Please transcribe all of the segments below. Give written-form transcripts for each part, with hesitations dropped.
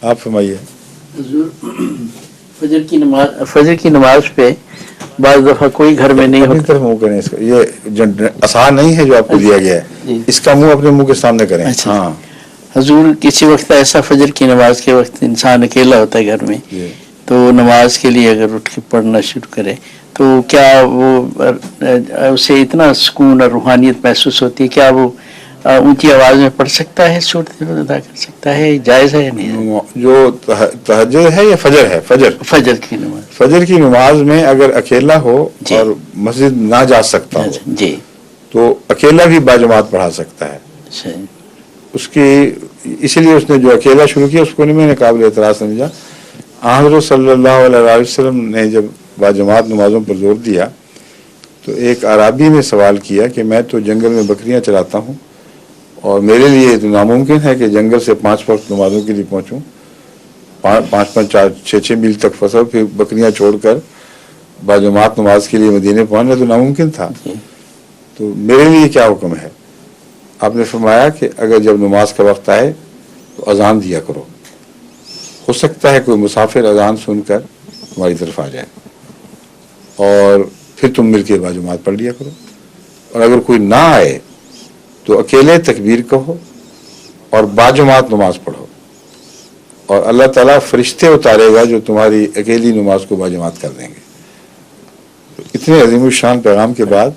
آپ فرمائیے. فجر کی نماز پہ بعض دفعہ کوئی گھر میں نہیں اپنی ہوتا. طرف منہ کریں اس کا, یہ آسان نہیں ہے جو آپ کو دیا گیا ہے, جی. اس کا منہ اپنے منہ کے سامنے کریں. اچھا. ہاں حضور کسی وقت ایسا فجر کی نماز کے وقت انسان اکیلا ہوتا ہے گھر میں, جی. تو نماز کے لیے اگر اٹھ کے پڑھنا شروع کرے تو کیا وہ اسے اتنا سکون اور روحانیت محسوس ہوتی ہے, کیا وہ اونچی آواز میں پڑھ سکتا ہے, صورت ادا کر سکتا ہے, جائز ہے یا نہیں؟ جو تہجد ہے یا فجر ہے, فجر کی نماز. فجر کی نماز میں اگر اکیلا ہو جی. اور مسجد نہ جا سکتا ہو جی. تو اکیلا بھی باجماعت پڑھا سکتا ہے. صحیح. اس کی اسی لیے اس نے جو اکیلا شروع کیا اس کو نہیں میں نے قابل اعتراض سمجھا. حضرت صلی اللہ علیہ وسلم نے جب باجماعت نمازوں پر زور دیا تو ایک اعرابی نے سوال کیا کہ میں تو جنگل میں بکریاں چراتا ہوں اور میرے لیے تو ناممکن ہے کہ جنگل سے 5 وقت نمازوں کے لیے پہنچوں, 5 6 میل تک فصل پھر بکریاں چھوڑ کر باجماعت نماز کے لیے مدینے پہنچنا تو ناممکن تھا, تو میرے لیے کیا حکم ہے؟ آپ نے فرمایا کہ اگر جب نماز کا وقت آئے تو اذان دیا کرو, ہو سکتا ہے کوئی مسافر اذان سن کر تمہاری طرف آ جائے اور پھر تم مل کے باجماعت پڑھ لیا کرو, اور اگر کوئی نہ آئے تو اکیلے تکبیر کہو اور باجماعت نماز پڑھو, اور اللہ تعالیٰ فرشتے اتارے گا جو تمہاری اکیلی نماز کو باجماعت کر دیں گے. تو اتنے عظیم الشان پیغام کے بعد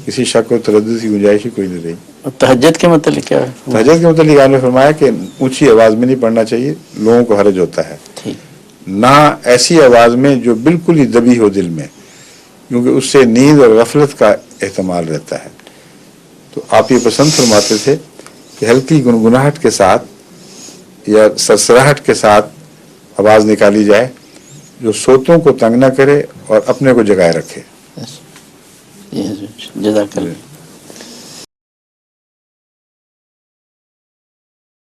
کسی شک و تردد کی گنجائش ہی کوئی نہیں رہی. تہجد کے متعلق کیا ہے؟ تہجد کے متعلق آپ نے فرمایا کہ اونچی آواز میں نہیں پڑھنا چاہیے, لوگوں کو حرج ہوتا ہے, نہ ایسی آواز میں جو بالکل ہی دبی ہو دل میں, کیونکہ اس سے نیند اور غفلت کا احتمال رہتا ہے. تو آپ یہ پسند فرماتے تھے کہ ہلکی گنگناہٹ کے ساتھ یا سرسراہٹ کے ساتھ آواز نکالی جائے جو سوتوں کو تنگ نہ کرے اور اپنے کو جگائے رکھے. جزاک اللہ.